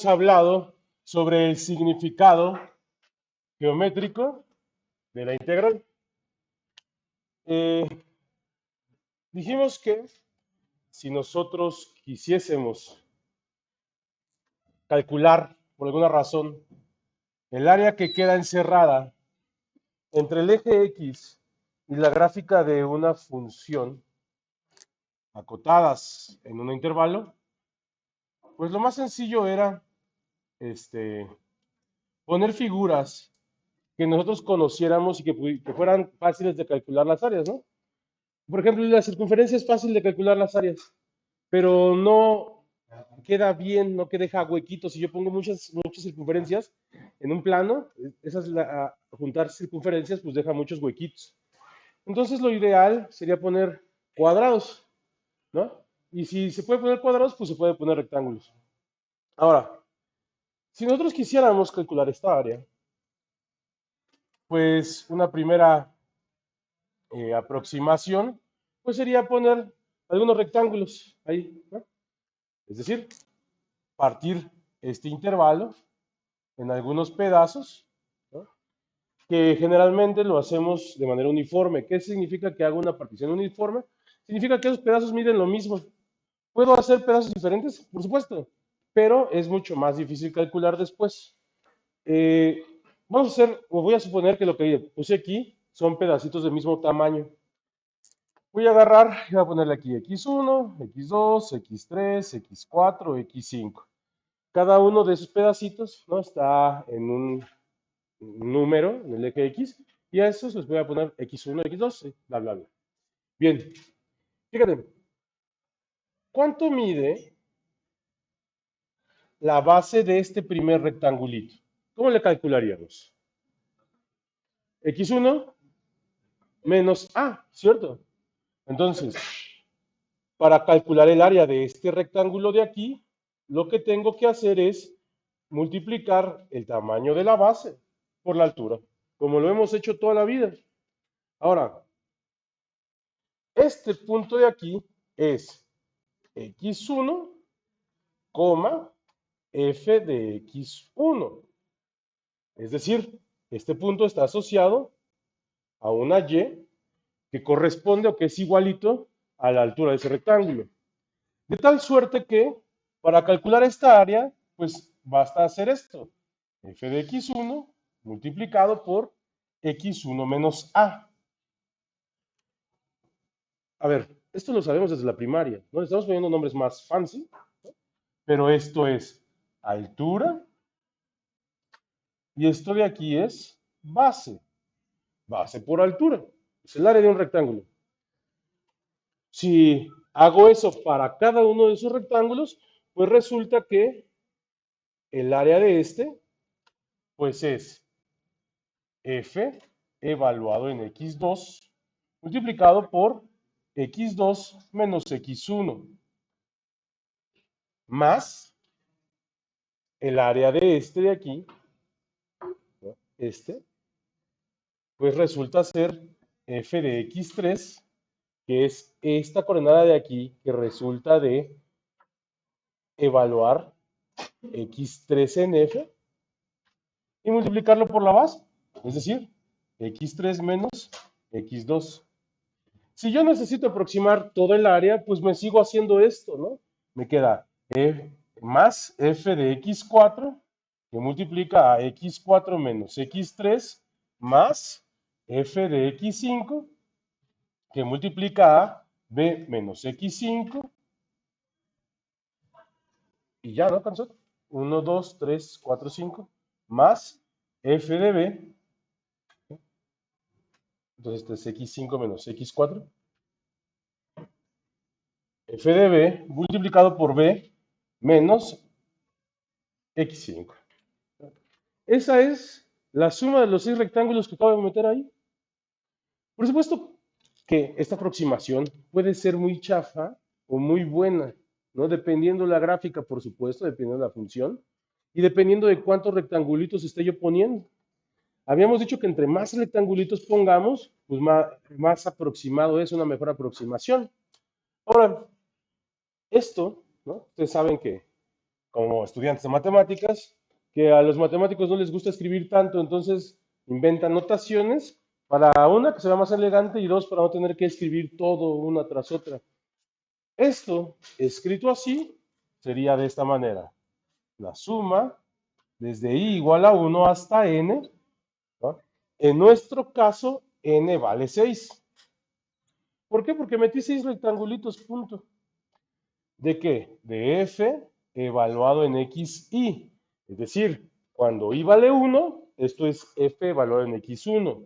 habíamos hablado sobre el significado geométrico de la integral. Dijimos que si nosotros quisiésemos calcular, por alguna razón, el área que queda encerrada entre el eje X y la gráfica de una función acotadas en un intervalo, pues lo más sencillo era poner figuras que nosotros conociéramos y que fueran fáciles de calcular las áreas, ¿no? Por ejemplo, la circunferencia es fácil de calcular las áreas, pero no queda bien, no que deja huequitos. Si yo pongo muchas circunferencias en un plano, juntar circunferencias, pues deja muchos huequitos. Entonces lo ideal sería poner cuadrados, ¿no? Y si se puede poner cuadrados, pues se puede poner rectángulos. Ahora, si nosotros quisiéramos calcular esta área, pues una primera aproximación, pues sería poner algunos rectángulos ahí, ¿no? Es decir, partir este intervalo en algunos pedazos, ¿no? Que generalmente lo hacemos de manera uniforme. ¿Qué significa que hago una partición uniforme? Significa que esos pedazos miden lo mismo. ¿Puedo hacer pedazos diferentes? Por supuesto, pero es mucho más difícil calcular después. Vamos a hacer, o voy a suponer que lo que puse aquí son pedacitos del mismo tamaño. Voy a agarrar y voy a ponerle aquí x1, x2, x3, x4, x5. Cada uno de esos pedacitos, ¿no?, está en un número en el eje X, y a esos les voy a poner x1, x2, bla, bla, bla. Bien, fíjate, ¿cuánto mide la base de este primer rectangulito? ¿Cómo le calcularíamos? X1 menos A, ¿cierto? Entonces, para calcular el área de este rectángulo de aquí, lo que tengo que hacer es multiplicar el tamaño de la base por la altura, como lo hemos hecho toda la vida. Ahora, este punto de aquí es x1, f de x1. Es decir, este punto está asociado a una y que corresponde o que es igualito a la altura de ese rectángulo. De tal suerte que para calcular esta área, pues basta hacer esto. F de x1 multiplicado por x1 menos a. A ver, esto lo sabemos desde la primaria, ¿no? Le estamos poniendo nombres más fancy, ¿no? Pero esto es altura y esto de aquí es base. Base por altura. Es el área de un rectángulo. Si hago eso para cada uno de esos rectángulos, pues resulta que el área de este, pues es f evaluado en x2 multiplicado por x2 menos x1 más el área de este de aquí, ¿no?, pues resulta ser f de x3, que es esta coordenada de aquí que resulta de evaluar x3 en f y multiplicarlo por la base, es decir, x3 menos x2. Si yo necesito aproximar todo el área, pues me sigo haciendo esto, ¿no? Me queda más f de x4, que multiplica a x4 menos x3, más f de x5, que multiplica a b menos x5, y ya, ¿no, cansó? 1, 2, 3, 4, 5, más f de b, entonces este es x5 menos x4, f de b multiplicado por b menos x5. Esa es la suma de los 6 rectángulos que acabo de meter ahí. Por supuesto que esta aproximación puede ser muy chafa o muy buena, ¿no? Dependiendo la gráfica, por supuesto, dependiendo de la función y dependiendo de cuántos rectangulitos esté yo poniendo. Habíamos dicho que entre más rectangulitos pongamos, pues más aproximado es, una mejor aproximación. Ahora, esto, ¿no?, ustedes saben que como estudiantes de matemáticas, que a los matemáticos no les gusta escribir tanto, entonces inventan notaciones para una que sea más elegante y dos para no tener que escribir todo una tras otra. Esto, escrito así, sería de esta manera. La suma desde i igual a 1 hasta n, ¿no? En nuestro caso, n vale 6. ¿Por qué? Porque metí 6 rectangulitos, punto. ¿De qué? De f evaluado en xy. Es decir, cuando i vale 1, esto es f evaluado en x1.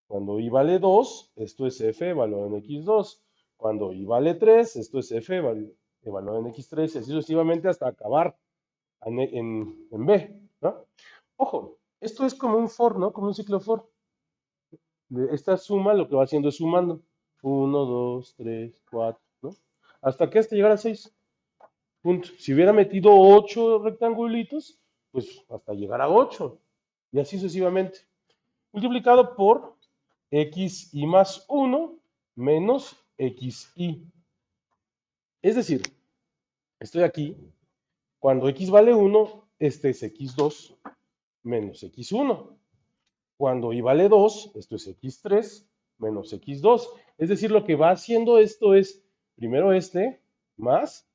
Cuando i vale 2, esto es f evaluado en x2. Cuando i vale 3, esto es f evaluado en x3, y así sucesivamente hasta acabar en b, ¿no? Ojo, esto es como un for, ¿no? Como un ciclo for. Esta suma lo que va haciendo es sumando. 1, 2, 3, 4, ¿no? Hasta que hasta llegar a 6. Punto. Si hubiera metido 8 rectangulitos, pues hasta llegar a 8. Y así sucesivamente. Multiplicado por xy más 1 menos xy. Es decir, estoy aquí. Cuando x vale 1, este es x2 menos x1. Cuando y vale 2, esto es x3 menos x2. Es decir, lo que va haciendo esto es primero más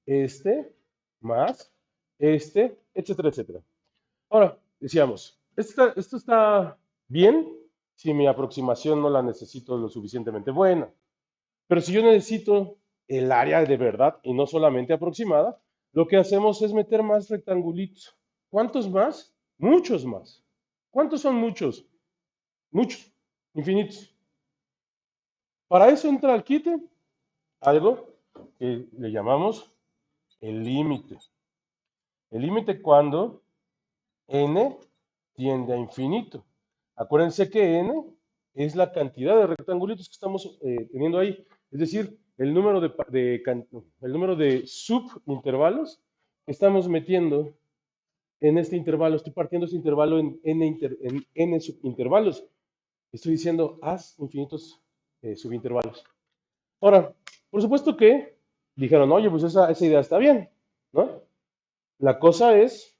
este, más etcétera, etcétera. Ahora, decíamos, esto está bien si mi aproximación no la necesito lo suficientemente buena. Pero si yo necesito el área de verdad y no solamente aproximada, lo que hacemos es meter más rectangulitos. ¿Cuántos más? Muchos más. ¿Cuántos son muchos? Muchos, infinitos. Para eso entra al quite algo que le llamamos el límite. El límite cuando n tiende a infinito. Acuérdense que n es la cantidad de rectangulitos que estamos teniendo ahí. Es decir, el número de subintervalos que estamos metiendo en este intervalo. Estoy partiendo este intervalo en n subintervalos. Estoy diciendo haz infinitos subintervalos. Ahora, por supuesto que dijeron, oye, pues esa idea está bien, ¿no? La cosa es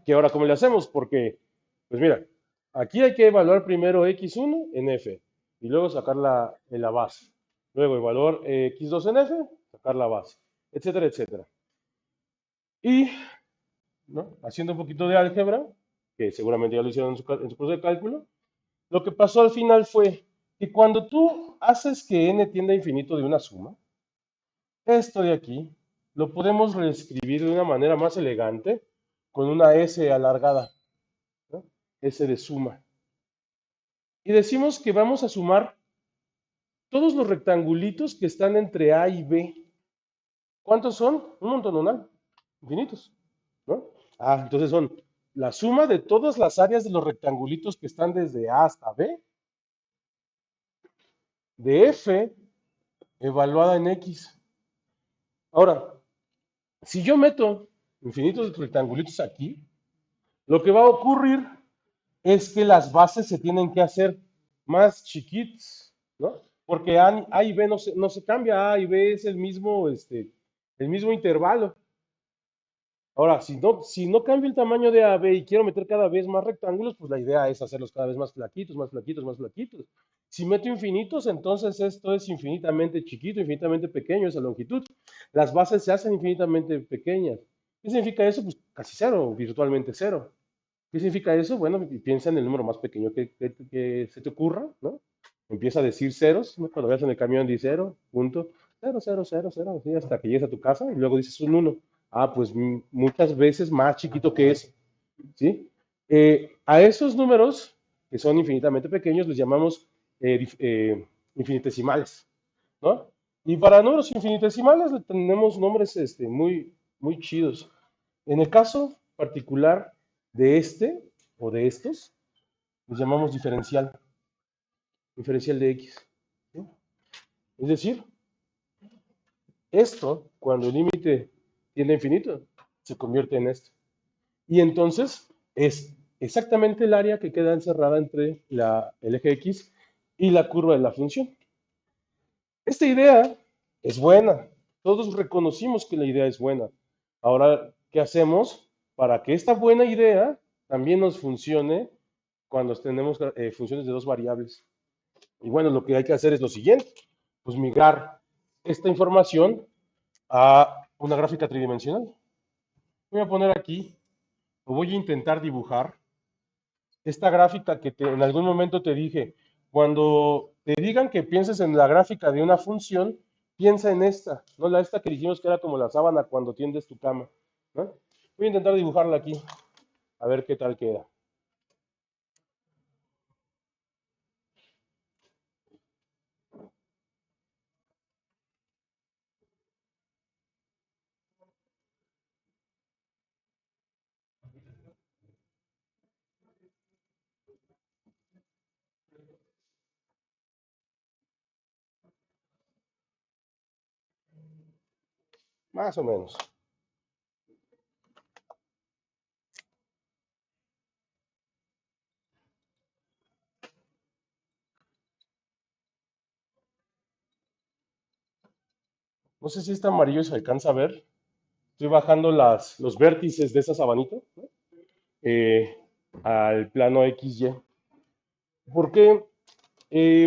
que ahora, ¿cómo le hacemos? Porque, pues mira, aquí hay que evaluar primero x1 en f y luego sacar la base. Luego evaluar x2 en f, sacar la base, etcétera, etcétera. Y, ¿no? Haciendo un poquito de álgebra, que seguramente ya lo hicieron en su curso de cálculo, lo que pasó al final fue que cuando tú haces que n tienda a infinito de una suma, esto de aquí lo podemos reescribir de una manera más elegante con una S alargada, ¿no? S de suma. Y decimos que vamos a sumar todos los rectangulitos que están entre A y B. ¿Cuántos son? Un montón, infinitos, ¿no? Entonces son la suma de todas las áreas de los rectangulitos que están desde A hasta B, de F evaluada en X. Ahora, si yo meto infinitos rectangulitos aquí, lo que va a ocurrir es que las bases se tienen que hacer más chiquitas, ¿no? Porque A y B no se cambia, A y B es el mismo intervalo. Ahora, si no cambio el tamaño de A, B y quiero meter cada vez más rectángulos, pues la idea es hacerlos cada vez más flaquitos, más flaquitos, más flaquitos. Si meto infinitos, entonces esto es infinitamente chiquito, infinitamente pequeño, esa longitud. Las bases se hacen infinitamente pequeñas. ¿Qué significa eso? Pues casi cero, virtualmente cero. ¿Qué significa eso? Bueno, piensa en el número más pequeño que se te ocurra, ¿no? Empieza a decir ceros, ¿no? Cuando veas en el camión dice 0.0000, así hasta que llegues a tu casa y luego dices un 1. Pues muchas veces más chiquito que eso, ¿sí? A esos números, que son infinitamente pequeños, les llamamos infinitesimales, ¿no? Y para números infinitesimales le tenemos nombres muy, muy chidos. En el caso particular de este o de estos, los llamamos diferencial de x, ¿sí? Es decir, esto, cuando el límite tiende a infinito, se convierte en esto. Y entonces es exactamente el área que queda encerrada entre el eje x y la curva de la función. Esta idea es buena. Todos reconocimos que la idea es buena. Ahora, ¿qué hacemos para que esta buena idea también nos funcione cuando tenemos funciones de dos variables? Y bueno, lo que hay que hacer es lo siguiente, pues migrar esta información a una gráfica tridimensional. Voy a poner aquí, o voy a intentar dibujar esta gráfica que en algún momento te dije. Cuando te digan que pienses en la gráfica de una función, piensa en esta, no la esta que dijimos que era como la sábana cuando tiendes tu cama, ¿no? Voy a intentar dibujarla aquí, a ver qué tal queda. Más o menos. No sé si está amarillo y se alcanza a ver. Estoy bajando los vértices de esa sabanita, ¿no? eh, al plano XY. ¿Por qué?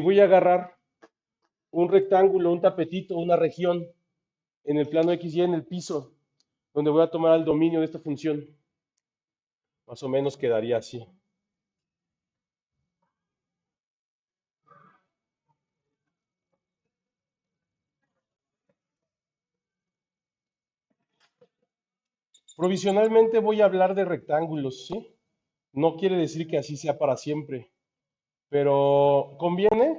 Voy a agarrar un rectángulo, un tapetito, una región en el plano XY en el piso, donde voy a tomar el dominio de esta función. Más o menos quedaría así. Provisionalmente voy a hablar de rectángulos, ¿sí? No quiere decir que así sea para siempre, pero conviene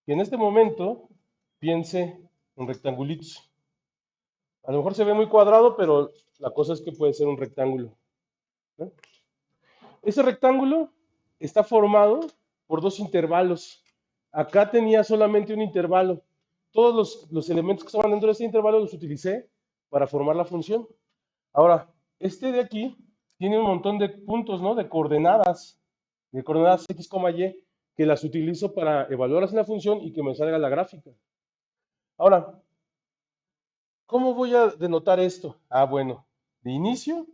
que en este momento piense en rectangulitos. A lo mejor se ve muy cuadrado, pero la cosa es que puede ser un rectángulo, ¿no? Ese rectángulo está formado por dos intervalos. Acá tenía solamente un intervalo. Todos los elementos que estaban dentro de este intervalo los utilicé para formar la función. Ahora, este de aquí tiene un montón de puntos, ¿no? De coordenadas x, y, que las utilizo para evaluarlas en la función y que me salga la gráfica. Ahora, ¿cómo voy a denotar esto? Ah, bueno, de inicio,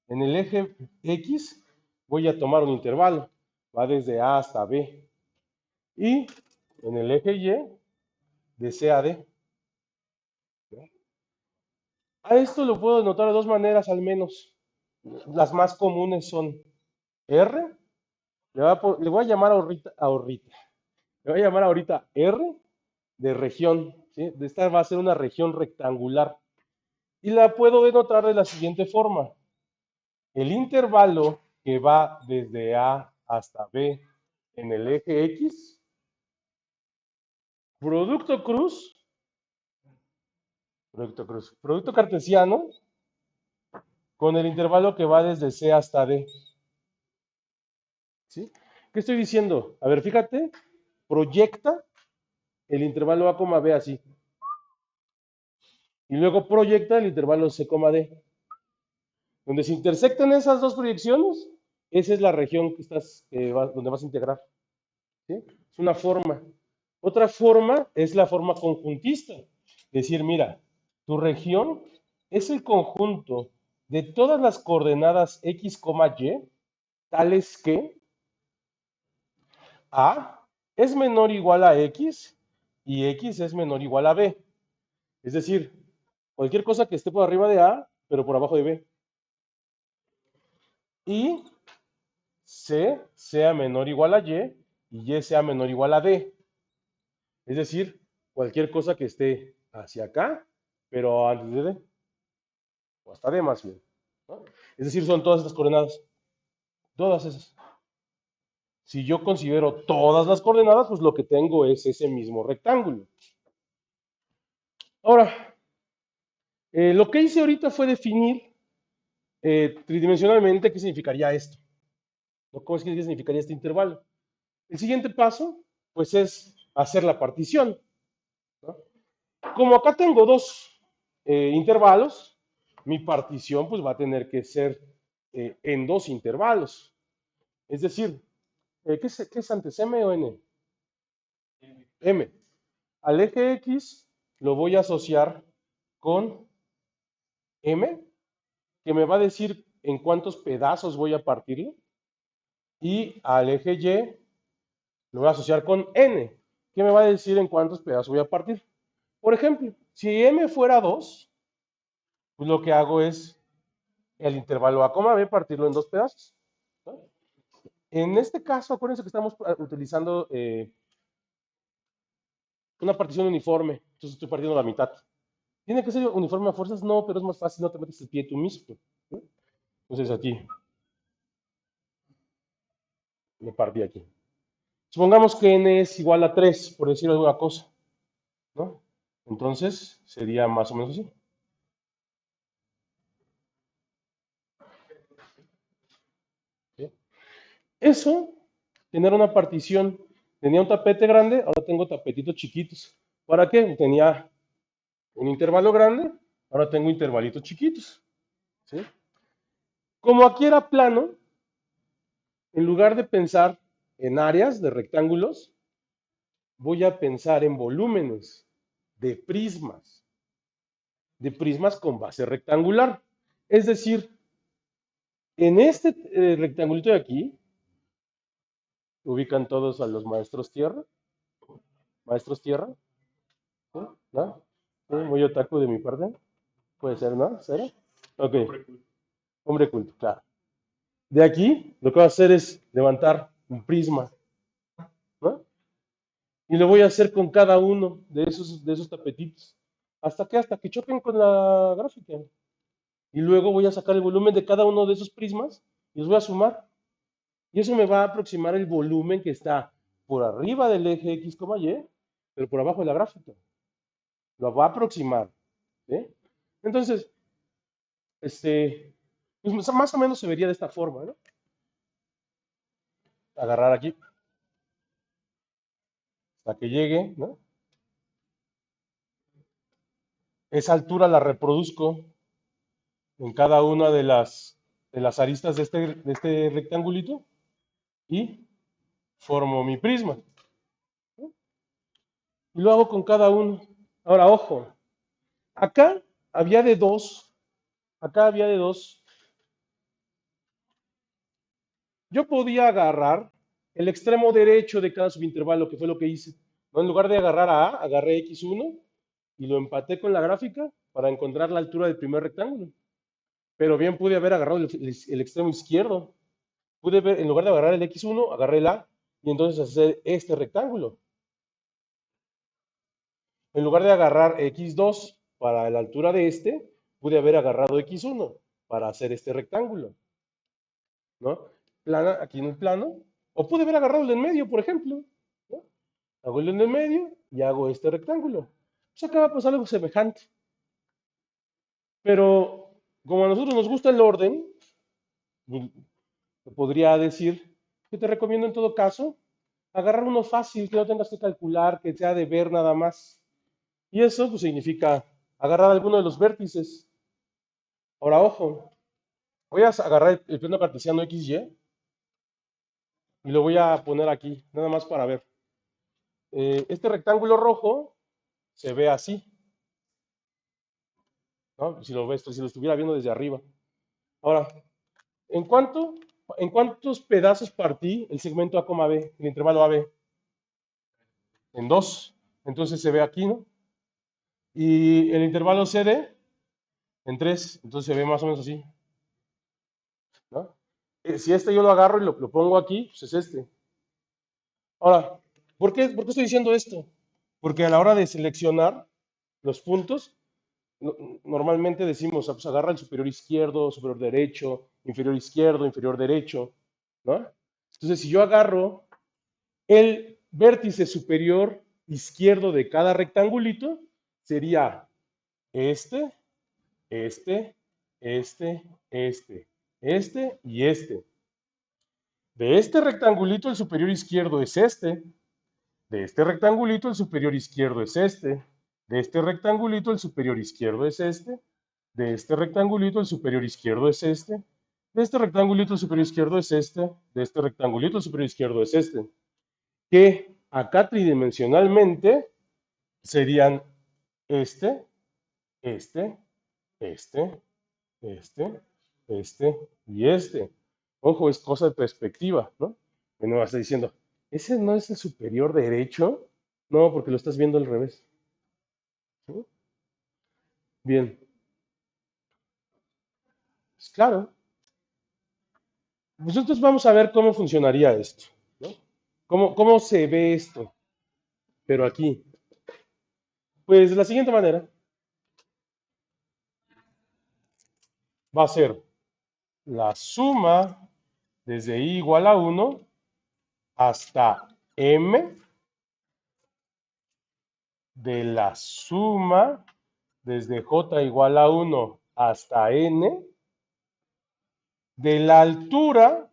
en el eje X, voy a tomar un intervalo. Va desde A hasta B. Y en el eje Y, de C a D. A esto lo puedo denotar de dos maneras al menos. Las más comunes son R, le voy a llamar ahorita. Le voy a llamar ahorita R de región, ¿sí? Esta va a ser una región rectangular. Y la puedo denotar de la siguiente forma. El intervalo que va desde A hasta B en el eje X, producto cruz, producto cartesiano con el intervalo que va desde C hasta D. ¿Sí? ¿Qué estoy diciendo? A ver, fíjate, proyecta el intervalo A, B así. Y luego proyecta el intervalo C, D. Donde se intersectan esas dos proyecciones, esa es la región que donde vas a integrar. ¿Sí? Es una forma. Otra forma es la forma conjuntista. Decir, mira, tu región es el conjunto de todas las coordenadas x, y, tales que a es menor o igual a x y x es menor o igual a b. Es decir, cualquier cosa que esté por arriba de a, pero por abajo de b. Y c sea menor o igual a y sea menor o igual a d. Es decir, cualquier cosa que esté hacia acá, pero antes de d, o hasta d más bien, ¿no? Es decir, son todas estas coordenadas, todas esas. Si yo considero todas las coordenadas, pues lo que tengo es ese mismo rectángulo. Ahora, lo que hice ahorita fue definir tridimensionalmente qué significaría esto, ¿no? ¿Cómo es que significaría este intervalo? El siguiente paso, pues es hacer la partición, ¿no? Como acá tengo dos intervalos, mi partición pues va a tener que ser en dos intervalos. Es decir, qué es antes, M o N? M. Al eje X lo voy a asociar con M, que me va a decir en cuántos pedazos voy a partirlo, y al eje Y lo voy a asociar con N, que me va a decir en cuántos pedazos voy a partir. Por ejemplo, si M fuera 2, pues lo que hago es el intervalo A, B, partirlo en dos pedazos, ¿no? En este caso, acuérdense que estamos utilizando una partición uniforme, entonces estoy partiendo la mitad. ¿Tiene que ser uniforme a fuerzas? No, pero es más fácil, no te metes el pie tú mismo, ¿no? Entonces aquí, le partí aquí. Supongamos que n es igual a 3, por decir alguna cosa, ¿no? Entonces sería más o menos así. ¿Sí? Eso, tener una partición, tenía un tapete grande, ahora tengo tapetitos chiquitos. ¿Para qué? Tenía un intervalo grande, ahora tengo intervalitos chiquitos. ¿Sí? Como aquí era plano, en lugar de pensar en áreas de rectángulos, voy a pensar en volúmenes de prismas con base rectangular. Es decir, en este rectangulito de aquí, ubican todos a los maestros tierra, ¿sí? ¿No? ¿Sí? Muy otaku de mi parte, puede ser, ¿no? ¿Cero? Ok, hombre culto, claro. De aquí, lo que voy a hacer es levantar un prisma, ¿no? Y lo voy a hacer con cada uno de esos tapetitos. Hasta que choquen con la gráfica. Y luego voy a sacar el volumen de cada uno de esos prismas y los voy a sumar. Y eso me va a aproximar el volumen que está por arriba del eje X, Y, pero por abajo de la gráfica. Lo va a aproximar. ¿Sí? Entonces, pues más o menos se vería de esta forma, ¿no? Agarrar aquí hasta que llegue, ¿no? Esa altura la reproduzco en cada una de las aristas de este rectangulito y formo mi prisma, ¿no? Y lo hago con cada uno. Ahora, ojo, acá había de dos, acá había de dos. Yo podía agarrar el extremo derecho de cada subintervalo, que fue lo que hice. ¿No? En lugar de agarrar a A, agarré X1 y lo empaté con la gráfica para encontrar la altura del primer rectángulo. Pero bien pude haber agarrado el extremo izquierdo. Pude ver, en lugar de agarrar el X1, agarré el A y entonces hacer este rectángulo. En lugar de agarrar X2 para la altura de este, pude haber agarrado X1 para hacer este rectángulo, ¿no? Plana, aquí en el plano. O pude haber agarrado el de en medio, por ejemplo, ¿no? Hago el de en medio y hago este rectángulo. Pues acá va a pasar algo semejante. Pero como a nosotros nos gusta el orden, te podría decir que te recomiendo en todo caso agarrar uno fácil, que no tengas que calcular, que sea de ver nada más. Y eso pues significa agarrar alguno de los vértices. Ahora, ojo, voy a agarrar el plano cartesiano XY y lo voy a poner aquí, nada más para ver. Este rectángulo rojo se ve así, ¿no? Si lo ves, si lo estuviera viendo desde arriba. Ahora, ¿en cuánto, en cuántos pedazos partí el segmento A, B, el intervalo AB? En dos. Entonces se ve aquí, ¿no? Y el intervalo CD en tres. Entonces se ve más o menos así, ¿no? Si este yo lo agarro y lo pongo aquí, pues es este. Ahora, por qué estoy diciendo esto? Porque a la hora de seleccionar los puntos, no- normalmente decimos, ah, pues agarra el superior izquierdo, superior derecho, inferior derecho, ¿no? Entonces, si yo agarro el vértice superior izquierdo de cada rectangulito, sería este, este, este, este y este. De este rectangulito, el superior izquierdo es este. De este rectangulito, el superior izquierdo es este. De este rectangulito, el superior izquierdo es este. De este rectangulito, el superior izquierdo es este. De este rectangulito, el superior izquierdo es este. De este rectangulito, el superior izquierdo es este. Que acá tridimensionalmente serían este, este, este, este, este y este. Ojo, es cosa de perspectiva, ¿no? Y no vas diciendo, ¿ese no es el superior derecho? No, porque lo estás viendo al revés. ¿Sí? Bien, pues claro. Nosotros vamos a ver cómo funcionaría esto, ¿no? ¿Cómo se ve esto? Pero aquí, pues de la siguiente manera, va a ser la suma desde i igual a 1 hasta m de la suma desde j igual a 1 hasta n de la altura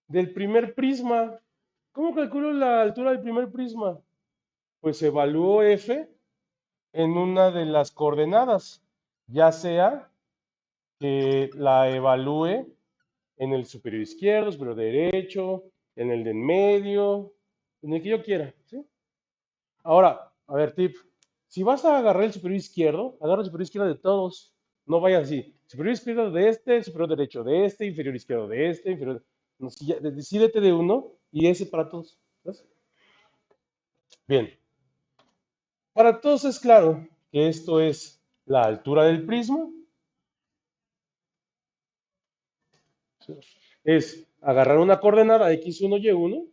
del primer prisma. ¿Cómo calculo la altura del primer prisma? Pues evalúo f en una de las coordenadas, ya sea que la evalúe en el superior izquierdo, superior derecho, en el de en medio, en el que yo quiera, ¿sí? Ahora, a ver, tip. Si vas a agarrar el superior izquierdo, agarra el superior izquierdo de todos. No vayas así. Superior izquierdo de este, superior derecho de este, inferior izquierdo de este, inferior. No, si decídete de uno y ese para todos. ¿Ves? Bien. Para todos es claro que esto es la altura del prisma. ¿Sí? Es agarrar una coordenada x1, y1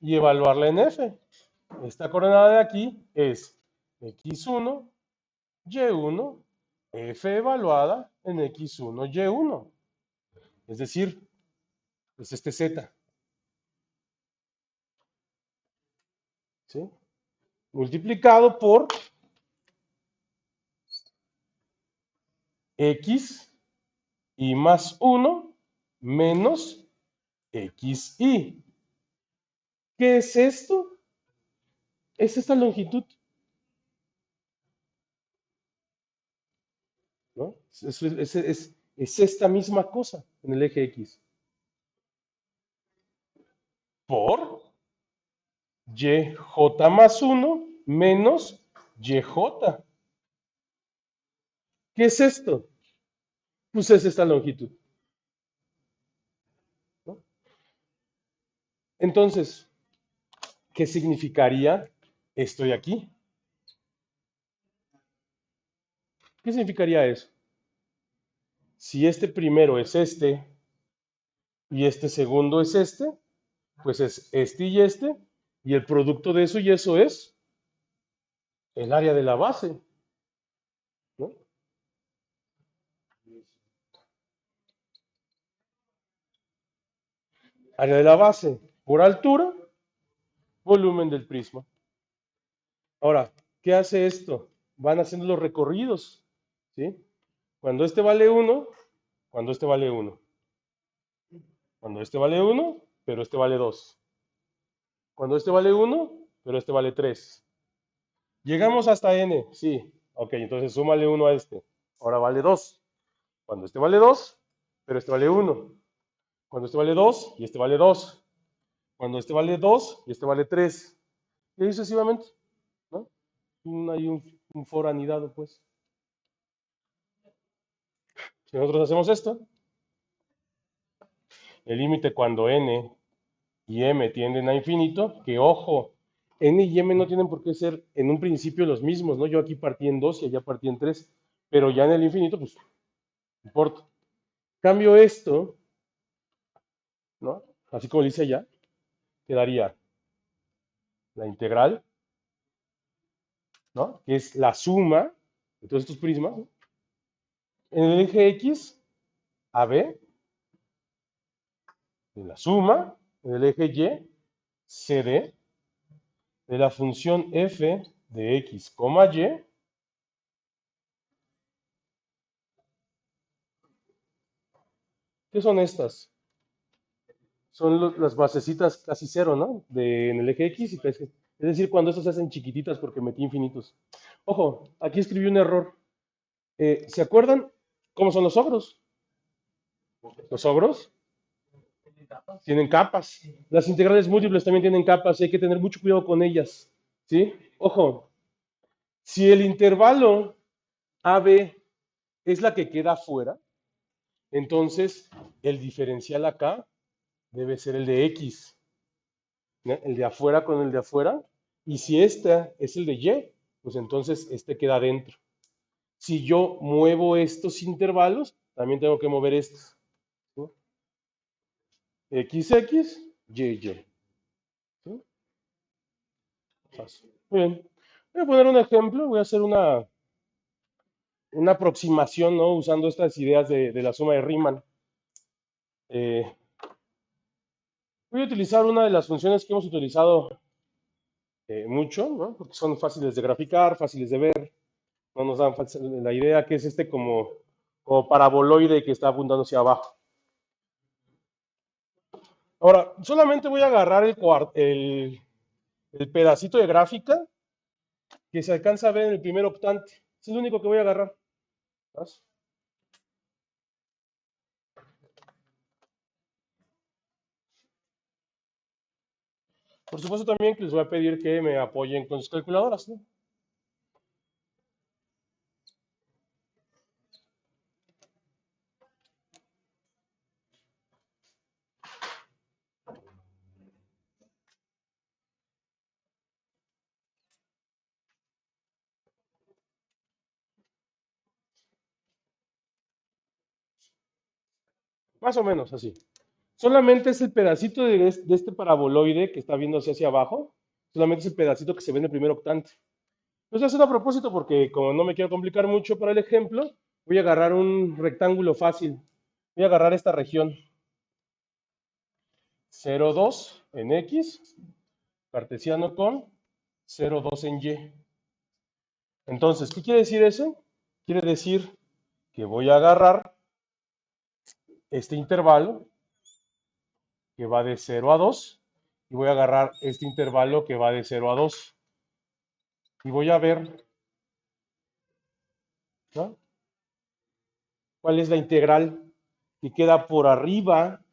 y evaluarla en f. Esta coordenada de aquí es x1, y1, f evaluada en x1, y1. Es decir, es este z, ¿sí? Multiplicado por x y más 1 menos xy. ¿Qué es esto? Es esta longitud, ¿no? Es esta misma cosa en el eje x. Por yj más 1 menos yj. ¿Qué es esto? Pues es esta longitud, ¿no? Entonces, ¿qué significaría esto de aquí? ¿Qué significaría eso? Si este primero es este y este segundo es este, pues es este y el producto de eso y eso es el área de la base, ¿no? Área de la base por altura, volumen del prisma. Ahora, ¿qué hace esto? Van haciendo los recorridos, ¿sí? Cuando este vale 1, cuando este vale 1, cuando este vale 1, pero este vale 2. Cuando este vale 1, pero este vale 3. Llegamos hasta n, sí. Ok, entonces súmale 1 a este. Ahora vale 2. Cuando este vale 2, pero este vale 1. Cuando este vale 2 y este vale 2. Cuando este vale 2 y este vale 3. Y ahí sucesivamente, ¿no? Hay un for anidado, pues. Si nosotros hacemos esto, el límite cuando n y m tienden a infinito, que ojo, n y m no tienen por qué ser en un principio los mismos, ¿no? Yo aquí partí en 2 y allá partí en 3, pero ya en el infinito, pues, no importa. Cambio esto, ¿no? Así como dice allá, quedaría la integral, ¿no? Que es la suma de todos estos prismas, ¿no? En el eje x a b, de la suma, en el eje y, cd, de la función f de x, y, ¿qué son estas? Son las basecitas casi cero, ¿no? En el eje X, es decir, cuando estas se hacen chiquititas porque metí infinitos. Ojo, aquí escribí un error. ¿Se acuerdan cómo son los ogros? Los ogros tienen capas. Las integrales múltiples también tienen capas y hay que tener mucho cuidado con ellas. ¿Sí? Ojo, si el intervalo AB es la que queda afuera, entonces el diferencial acá debe ser el de X, ¿no? El de afuera con el de afuera. Y si este es el de Y, pues entonces este queda adentro. Si yo muevo estos intervalos, también tengo que mover estos, ¿no? XX, YY. ¿Sí? Fácil. Muy bien. Voy a poner un ejemplo, voy a hacer una aproximación, ¿no? Usando estas ideas de la suma de Riemann. Eh, Voy a utilizar una de las funciones que hemos utilizado mucho, ¿no? Porque son fáciles de graficar, fáciles de ver, no nos dan la idea que es este como paraboloide que está apuntando hacia abajo. Ahora, solamente voy a agarrar el pedacito de gráfica que se alcanza a ver en el primer octante. Es el único que voy a agarrar. ¿Vas? Por supuesto también que les voy a pedir que me apoyen con sus calculadoras, ¿no? Más o menos así. Solamente es el pedacito de este paraboloide que está viendo hacia abajo. Solamente es el pedacito que se ve en el primer octante. Entonces, eso es a propósito porque como no me quiero complicar mucho para el ejemplo, voy a agarrar un rectángulo fácil. Voy a agarrar esta región 0,2 en X, cartesiano con 0,2 en Y. Entonces, ¿qué quiere decir eso? Quiere decir que voy a agarrar este intervalo que va de 0 a 2 y voy a agarrar este intervalo que va de 0 a 2 y voy a ver, ¿no? ¿Cuál es la integral que queda por arriba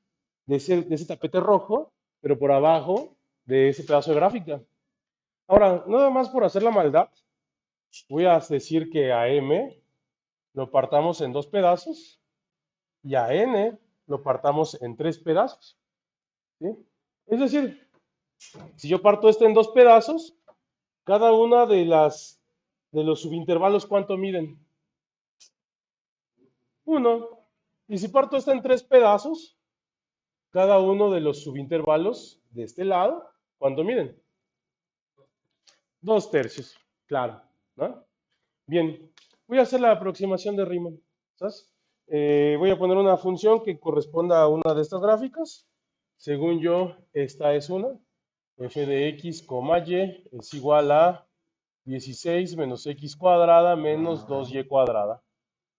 de ese tapete rojo, pero por abajo de ese pedazo de gráfica? Ahora, nada más por hacer la maldad, voy a decir que a M lo partamos en dos pedazos y a N lo partamos en tres pedazos, ¿sí? Es decir, si yo parto este en dos pedazos, cada una de los subintervalos, ¿cuánto miden? Uno. Y si parto este en tres pedazos, cada uno de los subintervalos de este lado, ¿cuánto miden? 2/3, claro, ¿no? Bien, voy a hacer la aproximación de Riemann, ¿sabes? Voy a poner una función que corresponda a una de estas gráficas. Según yo, esta es una. F de x, y es igual a 16 menos x cuadrada menos 2y cuadrada,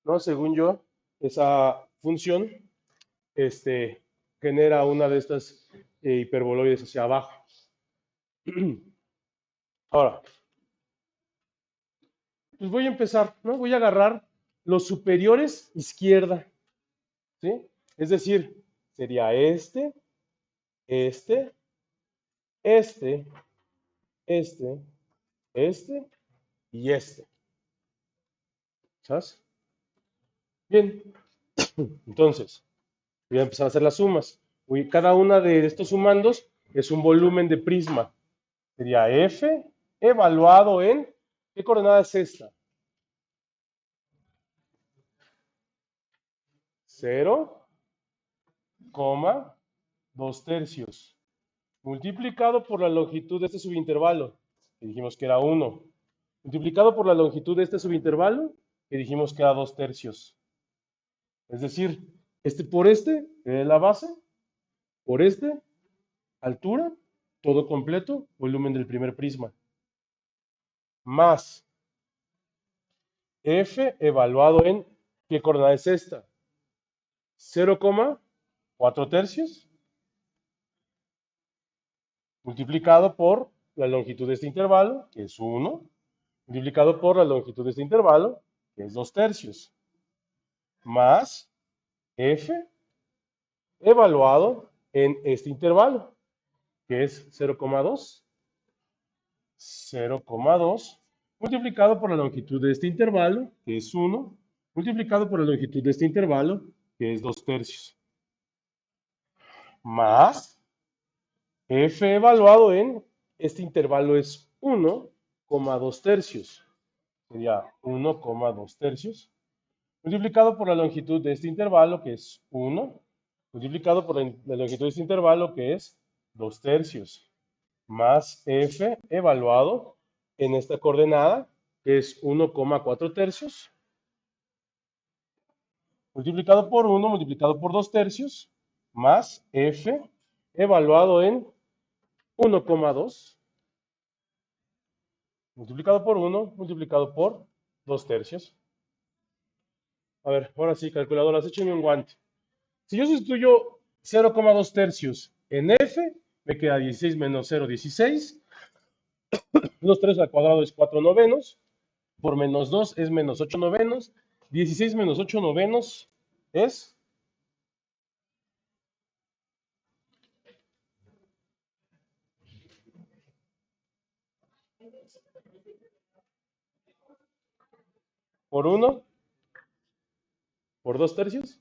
¿no? Según yo, esa función genera una de estas hiperboloides hacia abajo. Ahora, pues voy a empezar, ¿no? Voy a agarrar los superiores izquierda, ¿sí? Es decir, sería este, este, este, este, este y este. ¿Sabes? Bien, entonces, voy a empezar a hacer las sumas. Cada una de estos sumandos es un volumen de prisma. Sería F evaluado en, ¿qué coordenada es esta? 0, 2/3, multiplicado por la longitud de este subintervalo, que dijimos que era 1, multiplicado por la longitud de este subintervalo, que dijimos que era 2/3. Es decir, por la base, por altura, todo completo, volumen del primer prisma, más F evaluado en, ¿qué coordenada es esta? 0,4/3 multiplicado por la longitud de este intervalo, que es 1, multiplicado por la longitud de este intervalo, que es 2/3, más F evaluado en este intervalo, que es 0,2, multiplicado por la longitud de este intervalo, que es 1, multiplicado por la longitud de este intervalo, que es 2 tercios, más f evaluado en, este intervalo es 1,2 tercios, sería 1,2 tercios, multiplicado por la longitud de este intervalo, que es 1, multiplicado por la longitud de este intervalo, que es 2 tercios, más f evaluado en esta coordenada, que es 1,4 tercios, multiplicado por 1, multiplicado por 2 tercios, más f evaluado en 1,2, multiplicado por 1, multiplicado por 2 tercios. A ver, ahora sí, calculadoras, échenme un guante. Si yo sustituyo 0,2 tercios en f, me queda 16 menos 0, 16. 2 tercios al cuadrado es 4 novenos. Por menos 2 es menos 8 novenos. 16 menos 8 novenos es por 1, por 2 tercios.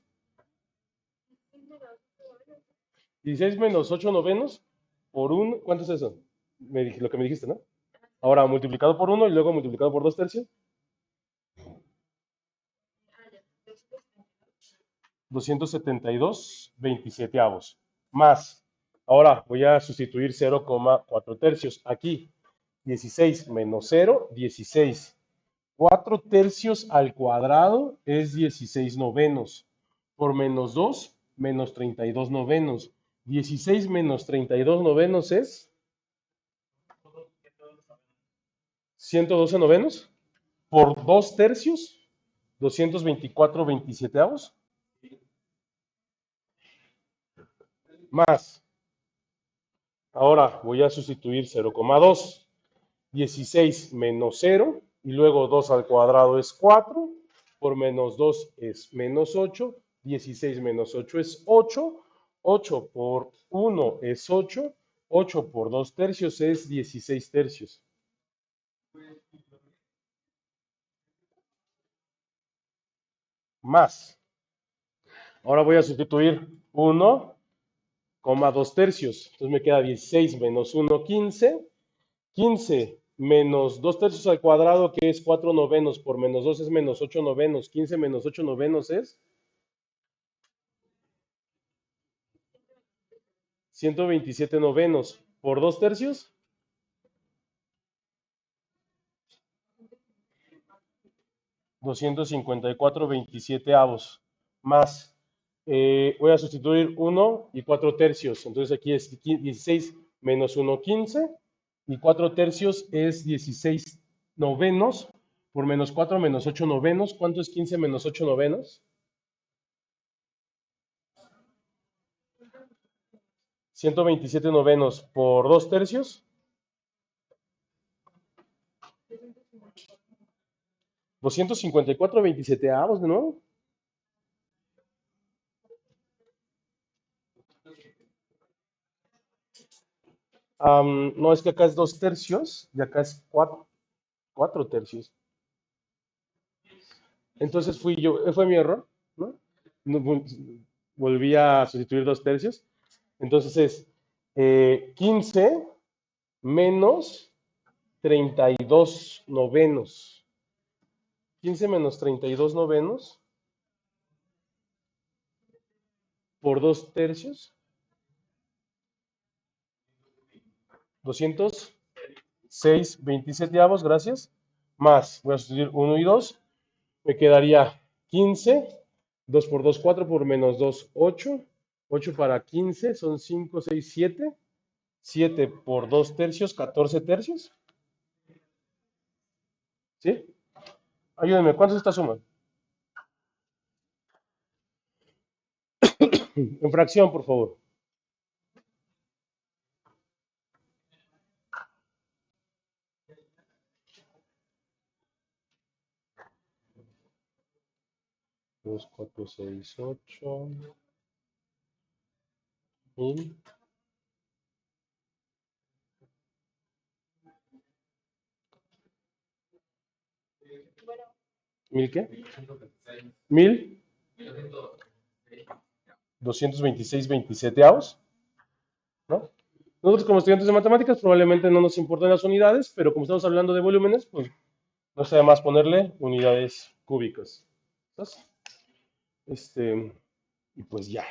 16 menos 8 novenos por 1. ¿Cuánto es eso? Lo que me dijiste, ¿no? Ahora multiplicado por 1 y luego multiplicado por 2 tercios. 272,27. Más. Ahora voy a sustituir 0,4 tercios. Aquí, 16 menos 0, 16. 4 tercios al cuadrado es 16 novenos. Por menos 2, menos 32 novenos. 16 menos 32 novenos es 112 novenos. Por 2 tercios, 224,27. Más. Ahora voy a sustituir 0,2. 16 menos 0 y luego 2 al cuadrado es 4, por menos 2 es menos 8, 16 menos 8 es 8, 8 por 1 es 8, 8 por 2 tercios es 16 tercios. Más. Ahora voy a sustituir 1,2 tercios. Entonces me queda 16 menos 1, 15. 15 menos 2 tercios al cuadrado, que es 4 novenos, por menos 2 es menos 8 novenos. 15 menos 8 novenos es 127 novenos. Por 2 tercios, 254,27. Más, voy a sustituir 1 y 4 tercios. Entonces aquí es 16 menos 1, 15. Y 4 tercios es 16 novenos. Por menos 4 menos 8 novenos. ¿Cuánto es 15 menos 8 novenos? 127 novenos por 2 tercios. 254,27 de nuevo. No, es que acá es 2 tercios y acá es 4 tercios. Entonces fui yo, fue mi error, ¿no? Volví a sustituir 2 tercios. Entonces es 15 menos 32 novenos. 15 menos 32 novenos por 2 tercios. 206,27, gracias. Más, voy a sustituir 1 y 2. Me quedaría 15. 2 por 2, 4 por menos 2, 8. 8 para 15 son 5, 6, 7. 7 por 2 tercios, 14 tercios. ¿Sí? Ayúdenme, ¿cuánto es esta suma? En fracción, por favor. 2, 4, 6, 8. Y ¿Mil qué? 1.226/27, ¿no? Nosotros como estudiantes de matemáticas probablemente no nos importan las unidades, pero como estamos hablando de volúmenes, pues no está de más ponerle unidades cúbicas. ¿Estás? Y pues ya.